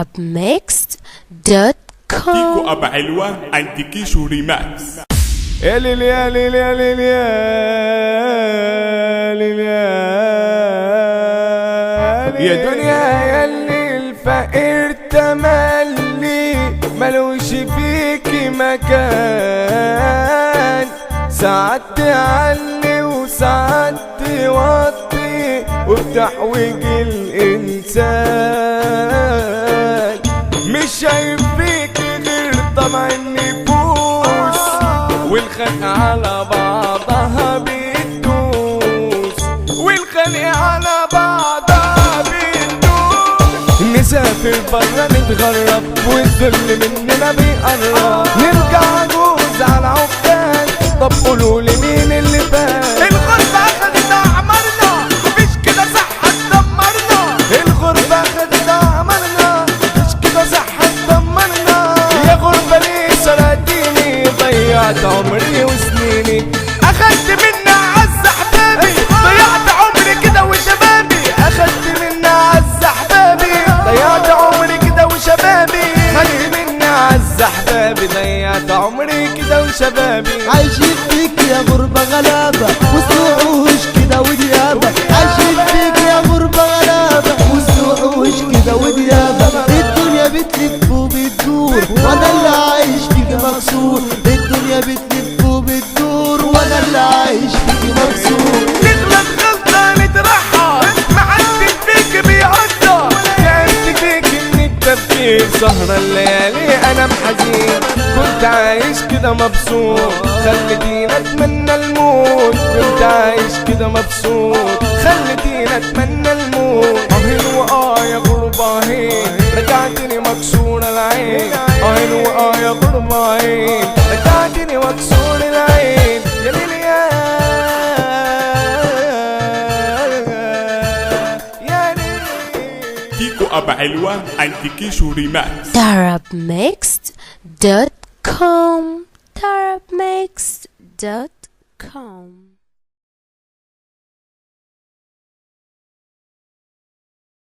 arabmixed.com. كيكو أبا علوة عند كيشو ريماكس. يا ليل يا ليل يا ليل يا ليل يا دنيا يا اللي الفقير تملي ملوش فيكي مكان، ساعات تعلي وساعات توطي وبتحوج الإنسان، مش شايف فيكي غير طمع النفوس والخلق على بعضها بتدوس، والخلق على بعضها بتدوس. نسافر برا نتغرب والذل مننا بيقرب، نرجع عجوز على عكاز. طب قولولي مين اللي فات؟ الغربة أخدت أعمارنا مفيش كده صحة تدمرنا، الغربة أخدت أعمارنا مفيش كده صحة تدمرنا. يا غربة ليه سرقتيني، ضيعت عمري وسنيني، أخدت منا عز أحبابي، ضيعت عمري كده وشبابي، أخدت منا عز أحبابي، ضيعت عمري كده وشبابي، خدت منا عز أحبابي، ضيعت عمري كده وشبابي. عايشين فيك يا غربة غلابة وسوحوش كده وديابة، عايشين فيك يا غربة غلابة وسوحوش كده وديابة. الدنيا بتلف وبتدور وانا اللي عايش فيك مكسور، الدنيا بتلف وبتدور وانا اللي عايش فيك مكسور. نغلط غلطة نترحل محدش فيك بيقدر، تعبت فيك من التفكير سهرة الليالي انا محزين، كنت عايش كده مبسوط خلتيني اتمنى الموت، كنت عايش كده مبسوط خلتيني اتمنى الموت. اهين يا غربة اهين رجعتني مكسور العين، اهين يا غربة اهين رجعتني مكسور العين. يا ليل يا ليل كيكو أبا علوة عند كيشو ريماكس. arabmixed.com. arabmixed.com.